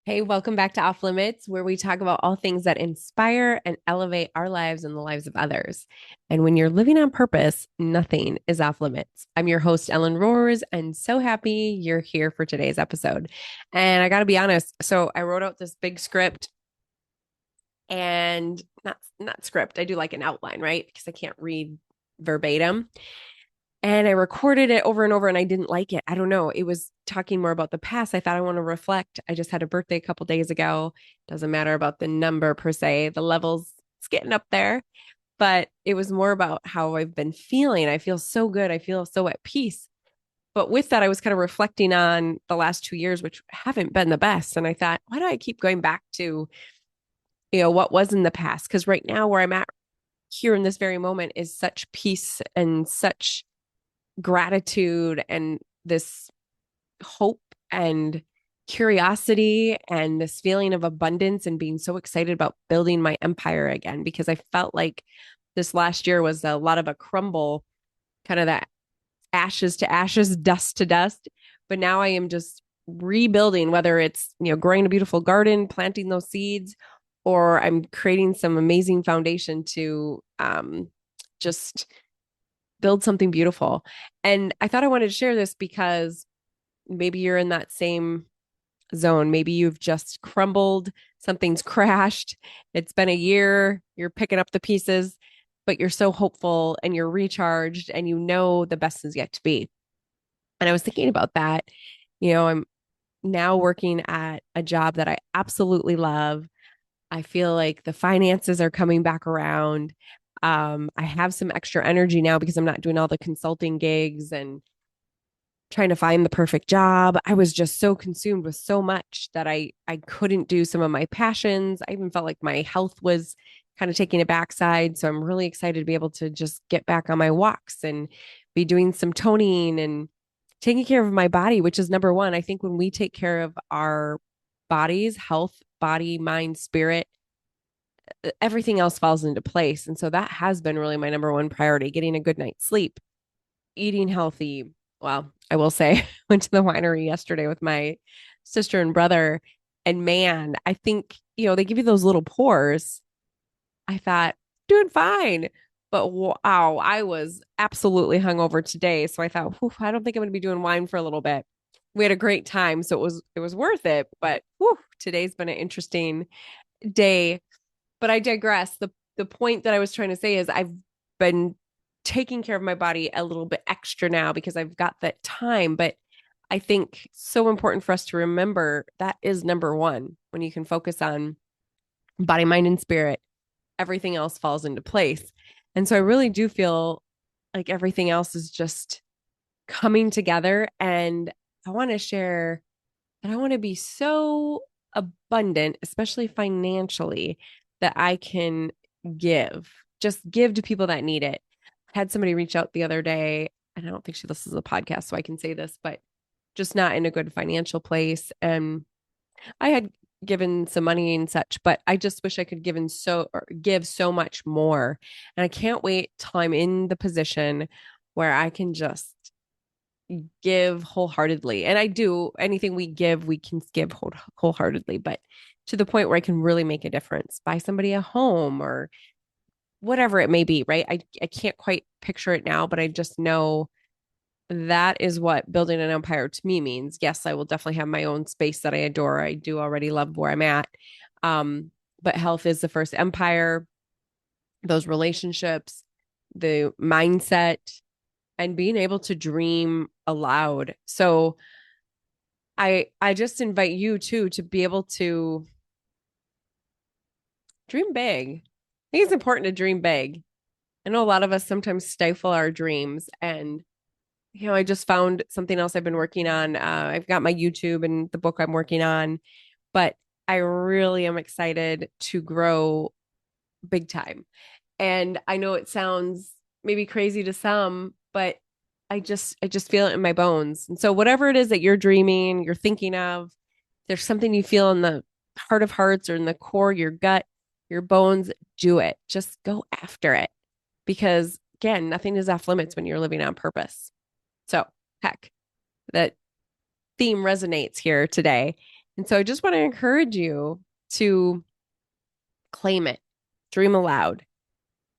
Hey, welcome back to Off Limits, where we talk about all things that inspire and elevate our lives and the lives of others. And when you're living on purpose, nothing is off limits. I'm your host, Ellen Roers, and so happy you're here for today's episode. And I got to be honest, so I wrote out this big script and not script. I do like an outline, right? Because I can't read verbatim. And I recorded it over and over and I didn't like it. I don't know. It was talking more about the past. I thought I want to reflect. I just had a birthday a couple days ago. Doesn't matter about the number per se. The levels, it's getting up there. But it was more about how I've been feeling. I feel so good. I feel so at peace. But with that, I was kind of reflecting on the last 2 years, which haven't been the best. And I thought, why do I keep going back to, what was in the past? Because right now, where I'm at here in this very moment is such peace and such gratitude and this hope and curiosity and this feeling of abundance and being so excited about building my empire again because I felt like this last year was a lot of a crumble, kind of that ashes to ashes, dust to dust. But now I am just rebuilding, whether it's, growing a beautiful garden, planting those seeds, or I'm creating some amazing foundation to just build something beautiful. And I thought I wanted to share this because maybe you're in that same zone. Maybe you've just crumbled, something's crashed. It's been a year, you're picking up the pieces, but you're so hopeful and you're recharged and you know the best is yet to be. And I was thinking about that. I'm now working at a job that I absolutely love. I feel like the finances are coming back around. I have some extra energy now because I'm not doing all the consulting gigs and trying to find the perfect job. I was just so consumed with so much that I couldn't do some of my passions. I even felt like my health was kind of taking a backside. So I'm really excited to be able to just get back on my walks and be doing some toning and taking care of my body, which is number one. I think when we take care of our bodies, health, body, mind, spirit, everything else falls into place. And so that has been really my number one priority, getting a good night's sleep, eating healthy. Well, I will say, went to the winery yesterday with my sister and brother. And man, I think, they give you those little pours. I thought, doing fine. But wow, I was absolutely hungover today. So I thought, I don't think I'm going to be doing wine for a little bit. We had a great time, so it was worth it. But today's been an interesting day. But I digress. The point that I was trying to say is I've been taking care of my body a little bit extra now because I've got that time. But I think so important for us to remember that is number one. When you can focus on body, mind, and spirit, everything else falls into place. And so I really do feel like everything else is just coming together. And I want to share that I want to be so abundant, especially financially, that I can give, just give to people that need it. I had somebody reach out the other day, and I don't think she listens to the podcast, so I can say this, but just not in a good financial place. And I had given some money and such, but I just wish I could give so much more. And I can't wait till I'm in the position where I can just give wholeheartedly. And I do anything we give, we can give wholeheartedly, but to the point where I can really make a difference, buy somebody a home or whatever it may be, right? I can't quite picture it now, but I just know that is what building an empire to me means. Yes, I will definitely have my own space that I adore. I do already love where I'm at. But health is the first empire, those relationships, the mindset, and being able to dream aloud. So I just invite you too to be able to dream big. I think it's important to dream big. I know a lot of us sometimes stifle our dreams. And, I just found something else I've been working on. I've got my YouTube and the book I'm working on, but I really am excited to grow big time. And I know it sounds maybe crazy to some, but I just feel it in my bones. And so whatever it is that you're dreaming, you're thinking of, there's something you feel in the heart of hearts or in the core, your gut, your bones, do it. Just go after it. Because again, nothing is off limits when you're living on purpose. So, heck, that theme resonates here today. And so I just want to encourage you to claim it, dream aloud.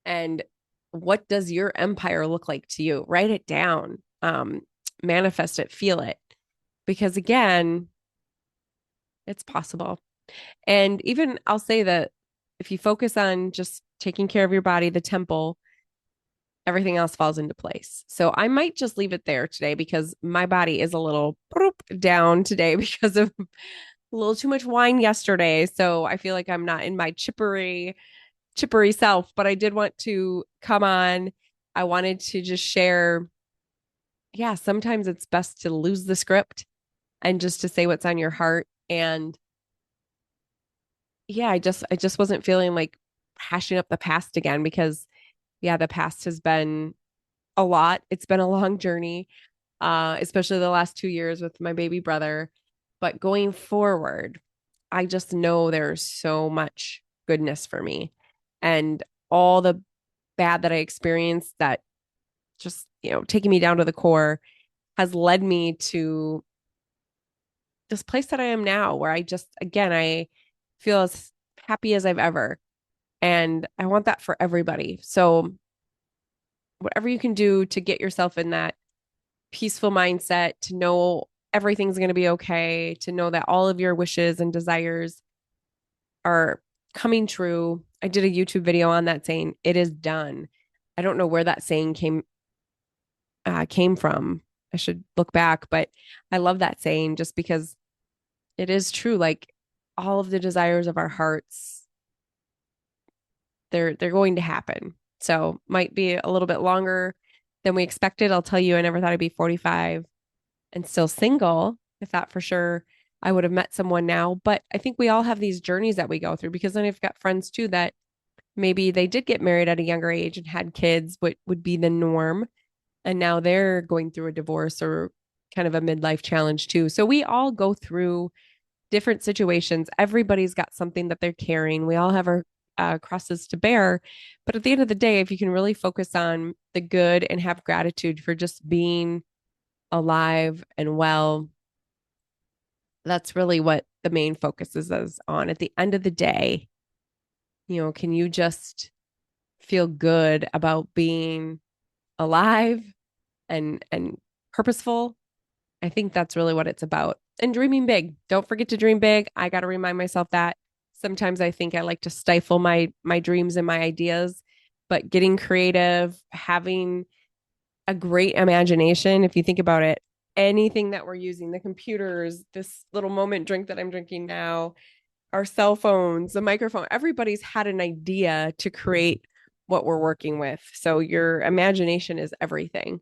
And what does your empire look like to you? Write it down, manifest it, feel it. Because again, it's possible. And even I'll say that if you focus on just taking care of your body, the temple, everything else falls into place. So I might just leave it there today because my body is a little down today because of a little too much wine yesterday. So I feel like I'm not in my chippery self, but I did want to come on. I wanted to just share, yeah, sometimes it's best to lose the script and just to say what's on your heart. And yeah, I just wasn't feeling like hashing up the past again because yeah, the past has been a lot. It's been a long journey, especially the last 2 years with my baby brother. But going forward, I just know there's so much goodness for me. And all the bad that I experienced that just, taking me down to the core has led me to this place that I am now, where I just, again, I feel as happy as I've ever. And I want that for everybody. So, whatever you can do to get yourself in that peaceful mindset, to know everything's going to be okay, to know that all of your wishes and desires are coming true. I did a YouTube video on that saying it is done. I don't know where that saying came from. I should look back, but I love that saying just because it is true. Like all of the desires of our hearts, they're going to happen. So might be a little bit longer than we expected. I'll tell you, I never thought I'd be 45 and still single. I thought for sure I would have met someone now, but I think we all have these journeys that we go through because then I've got friends too that maybe they did get married at a younger age and had kids, what would be the norm. And now they're going through a divorce or kind of a midlife challenge too. So we all go through different situations. Everybody's got something that they're carrying. We all have our crosses to bear. But at the end of the day, if you can really focus on the good and have gratitude for just being alive and well, that's really what the main focus is on. At the end of the day, can you just feel good about being alive and purposeful? I think that's really what it's about. And dreaming big. Don't forget to dream big. I got to remind myself that. Sometimes I think I like to stifle my dreams and my ideas, but getting creative, having a great imagination, if you think about it, anything that we're using, the computers, this little moment drink that I'm drinking now, our cell phones, the microphone, everybody's had an idea to create what we're working with. So your imagination is everything.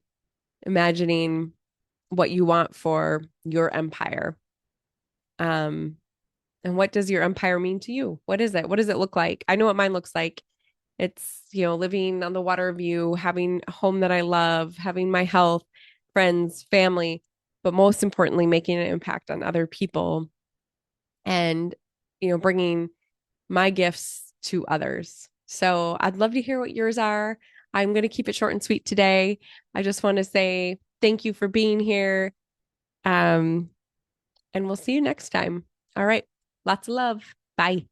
Imagining what you want for your empire. Um, and what does your empire mean to you? What is it? What does it look like? I know what mine looks like. It's, living on the water view, having a home that I love, having my health, friends, family, but most importantly, making an impact on other people and, bringing my gifts to others. So I'd love to hear what yours are. I'm going to keep it short and sweet today. I just want to say thank you for being here. Um, and we'll see you next time. All right. Lots of love. Bye.